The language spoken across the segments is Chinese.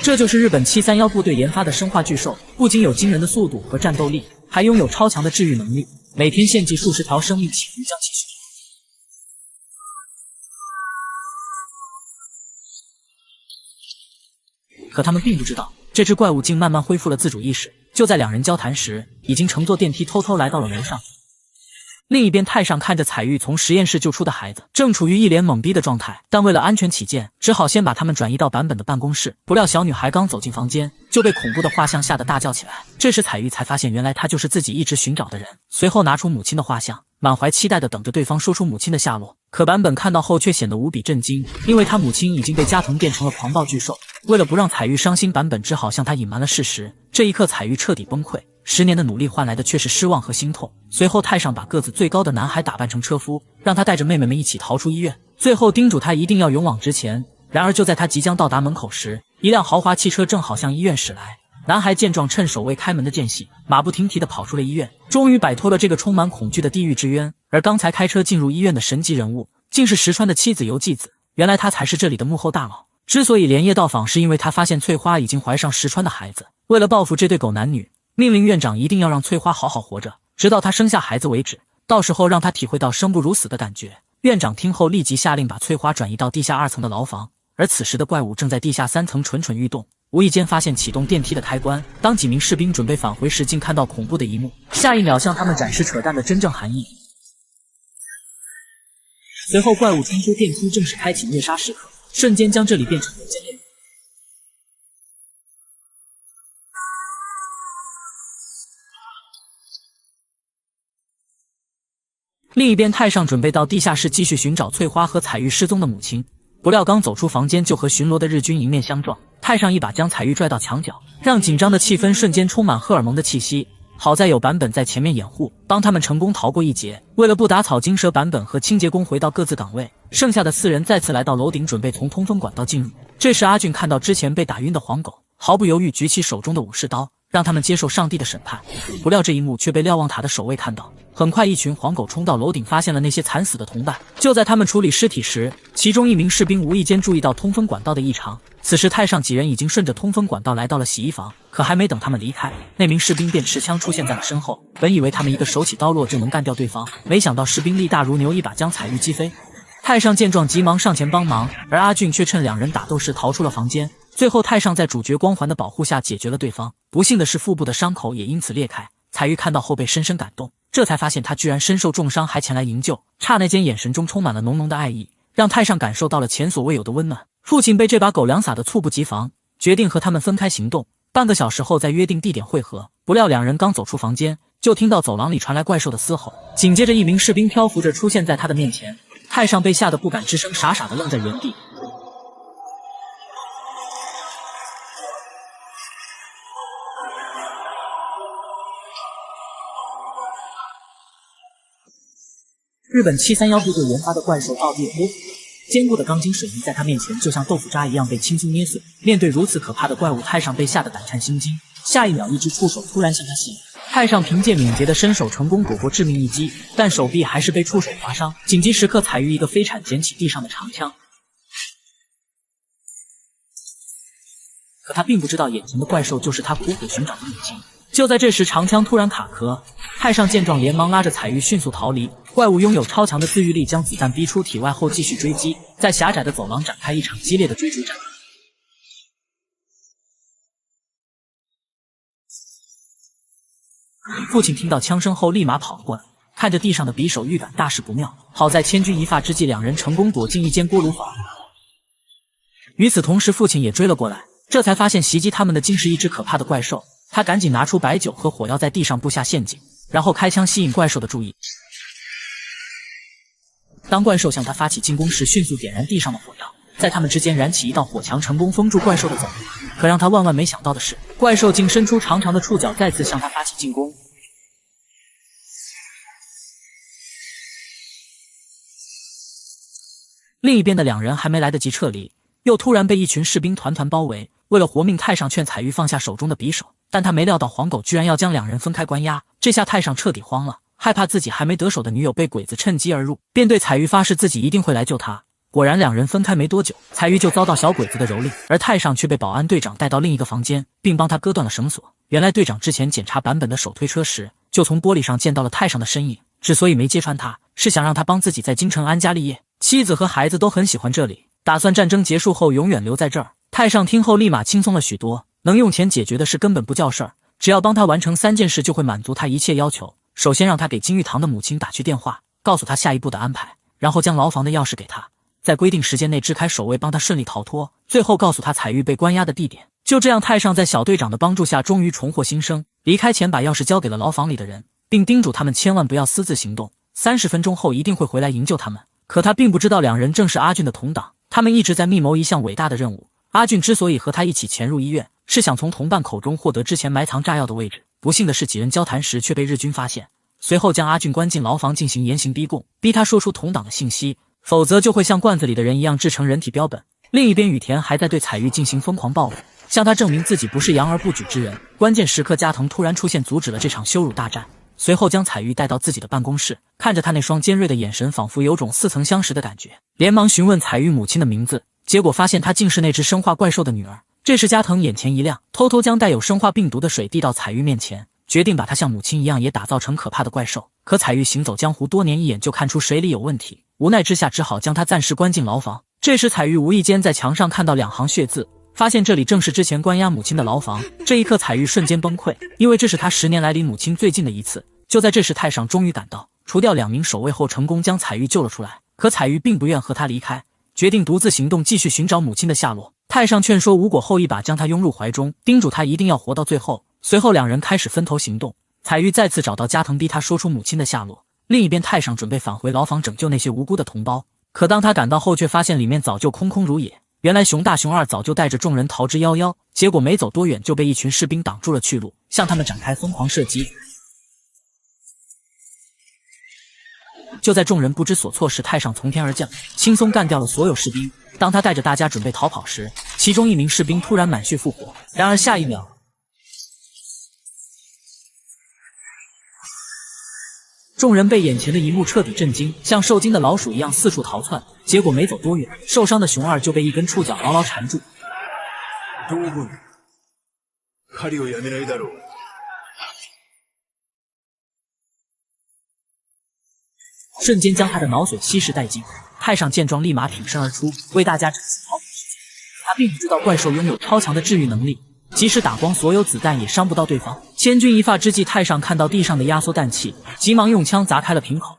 这就是日本731部队研发的生化巨兽，不仅有惊人的速度和战斗力，还拥有超强的治愈能力，每天献祭数十条生命体于将其血。可他们并不知道，这只怪物竟慢慢恢复了自主意识。就在两人交谈时，已经乘坐电梯偷偷来到了楼上。另一边，太上看着彩玉从实验室救出的孩子，正处于一脸懵逼的状态，但为了安全起见，只好先把他们转移到坂本的办公室。不料小女孩刚走进房间，就被恐怖的画像吓得大叫起来。这时彩玉才发现，原来他就是自己一直寻找的人。随后拿出母亲的画像，满怀期待地等着对方说出母亲的下落。可坂本看到后却显得无比震惊，因为他母亲已经被加藤变成了狂暴巨兽。为了不让彩玉伤心，坂本只好向他隐瞒了事实。这一刻，彩玉彻底崩溃。10年的努力换来的却是失望和心痛。随后太上把个子最高的男孩打扮成车夫，让他带着妹妹们一起逃出医院，最后叮嘱他一定要勇往直前。然而就在他即将到达门口时，一辆豪华汽车正好向医院驶来。男孩见状，趁守卫开门的间隙，马不停蹄地跑出了医院，终于摆脱了这个充满恐惧的地狱之渊。而刚才开车进入医院的神级人物，竟是石川的妻子游纪子。原来他才是这里的幕后大佬。之所以连夜到访，是因为他发现翠花已经怀上石川的孩子。为了报复这对狗男女，命令院长一定要让翠花好好活着，直到她生下孩子为止，到时候让她体会到生不如死的感觉。院长听后立即下令把翠花转移到地下2层的牢房，而此时的怪物正在地下3层蠢蠢欲动，无意间发现启动电梯的开关。当几名士兵准备返回时，竟看到恐怖的一幕，下一秒向他们展示扯淡的真正含义。随后怪物冲出电梯，正式开启虐杀时刻，瞬间将这里变成人间炼狱。另一边，太上准备到地下室继续寻找翠花和彩玉失踪的母亲，不料刚走出房间，就和巡逻的日军迎面相撞。太上一把将彩玉拽到墙角，让紧张的气氛瞬间充满荷尔蒙的气息。好在有坂本在前面掩护，帮他们成功逃过一劫。为了不打草惊蛇，坂本和清洁工回到各自岗位，剩下的4人再次来到楼顶，准备从通风管道进入。这时阿俊看到之前被打晕的黄狗，毫不犹豫举起手中的武士刀，让他们接受上帝的审判。不料这一幕却被瞭望塔的守卫看到。很快一群黄狗冲到楼顶，发现了那些惨死的同伴。就在他们处理尸体时，其中一名士兵无意间注意到通风管道的异常。此时太上几人已经顺着通风管道来到了洗衣房，可还没等他们离开，那名士兵便持枪出现在了身后。本以为他们一个手起刀落就能干掉对方，没想到士兵力大如牛，一把将彩玉击飞。太上见状急忙上前帮忙，而阿俊却趁两人打斗时逃出了房间。最后太上在主角光环的保护下解决了对方，不幸的是腹部的伤口也因此裂开。彩玉看到后被深深感动，这才发现他居然身受重伤还前来营救，刹那间眼神中充满了浓浓的爱意，让太上感受到了前所未有的温暖。父亲被这把狗粮撒得猝不及防，决定和他们分开行动，半个小时后在约定地点汇合。不料两人刚走出房间，就听到走廊里传来怪兽的嘶吼，紧接着一名士兵漂浮着出现在他的面前。太上被吓得不敢吱声，傻傻地愣在原地。日本731部队研发的怪兽奥地波夫，坚固的钢筋水泥在他面前就像豆腐渣一样被轻松捏碎。面对如此可怕的怪物，太上被吓得胆颤心惊。下一秒，一只触手突然向他袭来，太上凭借敏捷的身手成功躲过致命一击，但手臂还是被触手划伤。紧急时刻，彩玉一个飞铲捡起地上的长枪，可他并不知道眼前的怪兽就是他苦苦寻找的母亲。就在这时，长枪突然卡壳，太上见状连忙拉着彩玉迅速逃离。怪物拥有超强的自愈力，将子弹逼出体外后继续追击，在狭窄的走廊展开一场激烈的追逐战。父亲听到枪声后立马跑了过来，看着地上的匕首，预感大事不妙。好在千钧一发之际，两人成功躲进一间锅炉房。与此同时，父亲也追了过来，这才发现袭击他们的竟是一只可怕的怪兽。他赶紧拿出白酒和火药，在地上布下陷阱，然后开枪吸引怪兽的注意。当怪兽向他发起进攻时，迅速点燃地上的火药，在他们之间燃起一道火墙，成功封住怪兽的走廊。可让他万万没想到的是，怪兽竟伸出长长的触角，再次向他发起进攻。另一边的两人还没来得及撤离，又突然被一群士兵团团包围。为了活命，太上劝彩玉放下手中的匕首，但他没料到黄狗居然要将两人分开关押。这下太上彻底慌了，害怕自己还没得手的女友被鬼子趁机而入，便对彩玉发誓自己一定会来救她。果然，两人分开没多久，彩玉就遭到小鬼子的蹂躏，而太上却被保安队长带到另一个房间，并帮他割断了绳索。原来队长之前检查版本的手推车时，就从玻璃上见到了太上的身影，之所以没揭穿他，是想让他帮自己在京城安家立业。妻子和孩子都很喜欢这里，打算战争结束后永远留在这儿。太上听后立马轻松了许多，能用钱解决的事根本不叫事儿，只要帮他完成3件事就会满足他一切要求。首先让他给金玉堂的母亲打去电话，告诉他下一步的安排，然后将牢房的钥匙给他，在规定时间内支开守卫，帮他顺利逃脱，最后告诉他彩玉被关押的地点。就这样，太上在小队长的帮助下终于重获新生。离开前把钥匙交给了牢房里的人，并叮嘱他们千万不要私自行动，30分钟后一定会回来营救他们。可他并不知道两人正是阿俊的同党，他们一直在密谋一项伟大的任务。阿俊之所以和他一起潜入医院，是想从同伴口中获得之前埋藏炸药的位置。不幸的是，几人交谈时却被日军发现，随后将阿俊关进牢房进行严刑逼供，逼他说出同党的信息，否则就会像罐子里的人一样制成人体标本。另一边，羽田还在对彩玉进行疯狂报复，向他证明自己不是扬而不举之人。关键时刻，加藤突然出现，阻止了这场羞辱大战，随后将彩玉带到自己的办公室，看着他那双尖锐的眼神，仿佛有种似曾相识的感觉，连忙询问彩玉母亲的名字，结果发现她竟是那只生化怪兽的女儿。这时加藤眼前一亮，偷偷将带有生化病毒的水递到彩玉面前，决定把她像母亲一样也打造成可怕的怪兽。可彩玉行走江湖多年，一眼就看出水里有问题，无奈之下只好将她暂时关进牢房。这时彩玉无意间在墙上看到2行血字，发现这里正是之前关押母亲的牢房。这一刻彩玉瞬间崩溃，因为这是她10年来离母亲最近的一次。就在这时，太上终于赶到，除掉2名守卫后，成功将彩玉救了出来。可彩玉并不愿和他离开，决定独自行动，继续寻找母亲的下落。太上劝说无果后，一把将他拥入怀中，叮嘱他一定要活到最后。随后2人开始分头行动，彩玉再次找到加藤，逼他说出母亲的下落。另一边，太上准备返回牢房拯救那些无辜的同胞，可当他赶到后，却发现里面早就空空如也。原来熊大熊二早就带着众人逃之夭夭，结果没走多远就被一群士兵挡住了去路，向他们展开疯狂射击。就在众人不知所措时，太上从天而降，轻松干掉了所有士兵。当他带着大家准备逃跑时，其中1名士兵突然满血复活，然而下一秒，众人被眼前的一幕彻底震惊，像受惊的老鼠一样四处逃窜。结果没走多远，受伤的熊二就被一根触角牢牢缠住。瞬间将他的脑髓稀释殆尽。太上见状，立马挺身而出，为大家展示逃跑时间。他并不知道怪兽拥有超强的治愈能力，即使打光所有子弹也伤不到对方。千钧一发之际，太上看到地上的压缩氮气，急忙用枪砸开了瓶口。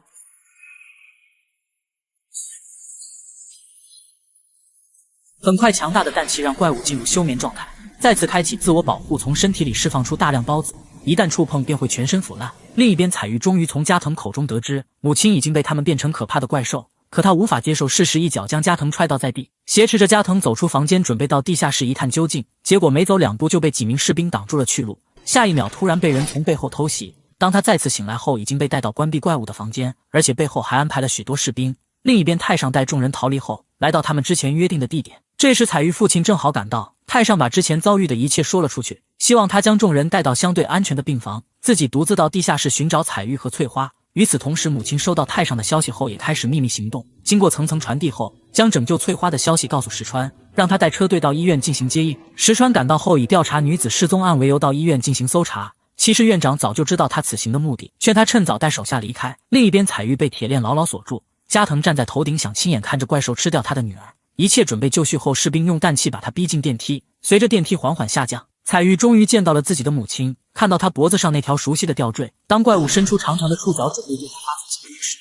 很快，强大的氮气让怪物进入休眠状态，再次开启自我保护，从身体里释放出大量孢子，一旦触碰便会全身腐烂。另一边，彩玉终于从加藤口中得知，母亲已经被他们变成可怕的怪兽，可他无法接受事实，一脚将加藤踹倒在地，挟持着加藤走出房间，准备到地下室一探究竟。结果没走2步就被几名士兵挡住了去路，下一秒突然被人从背后偷袭。当他再次醒来后，已经被带到关闭怪物的房间，而且背后还安排了许多士兵。另一边，太上带众人逃离后，来到他们之前约定的地点。这时彩玉父亲正好赶到，太上把之前遭遇的一切说了出去，希望他将众人带到相对安全的病房，自己独自到地下室寻找彩玉和翠花。与此同时，母亲收到太上的消息后，也开始秘密行动。经过层层传递后，将拯救翠花的消息告诉石川，让他带车队到医院进行接应。石川赶到后，以调查女子失踪案为由到医院进行搜查。其实院长早就知道他此行的目的，劝他趁早带手下离开。另一边，彩玉被铁链牢牢锁住，加藤站在头顶，想亲眼看着怪兽吃掉他的女儿。一切准备就绪后，士兵用氮气把他逼进电梯。随着电梯缓缓下降，彩玉终于见到了自己的母亲，看到她脖子上那条熟悉的吊坠。当怪物伸出长长的触角准备对她发起侵略时，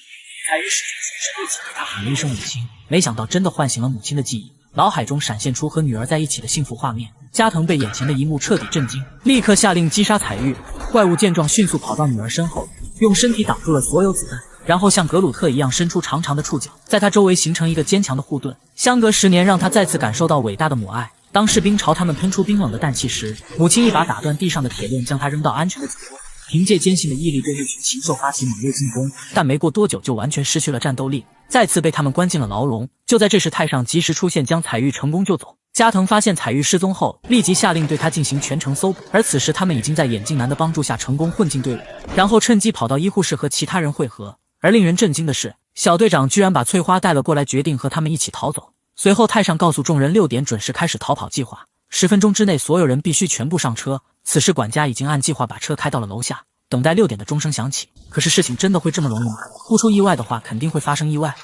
彩玉使出全身力气对她喊了一声母亲，没想到真的唤醒了母亲的记忆，脑海中闪现出和女儿在一起的幸福画面。加藤被眼前的一幕彻底震惊，立刻下令击杀彩玉。怪物见状迅速跑到女儿身后，用身体挡住了所有子弹，然后像格鲁特一样伸出长长的触角，在他周围形成一个坚强的护盾。相隔10年，让他再次感受到伟大的母爱。当士兵朝他们喷出冰冷的氮气时，母亲一把打断地上的铁链，将他扔到安全的角落，凭借坚信的毅力对那群禽兽发起猛烈进攻，但没过多久就完全失去了战斗力，再次被他们关进了牢笼。就在这时，太上及时出现，将彩玉成功救走。加藤发现彩玉失踪后，立即下令对他进行全程搜捕，而此时他们已经在眼镜男的帮助下成功混进队伍，然后趁机跑到医护室和其他人会合。而令人震惊的是，小队长居然把翠花带了过来，决定和他们一起逃走。随后，太上告诉众人6点准时开始逃跑计划，10分钟之内所有人必须全部上车。此时，管家已经按计划把车开到了楼下，等待6点的钟声响起。可是事情真的会这么容易吗？不出意外的话，肯定会发生意外。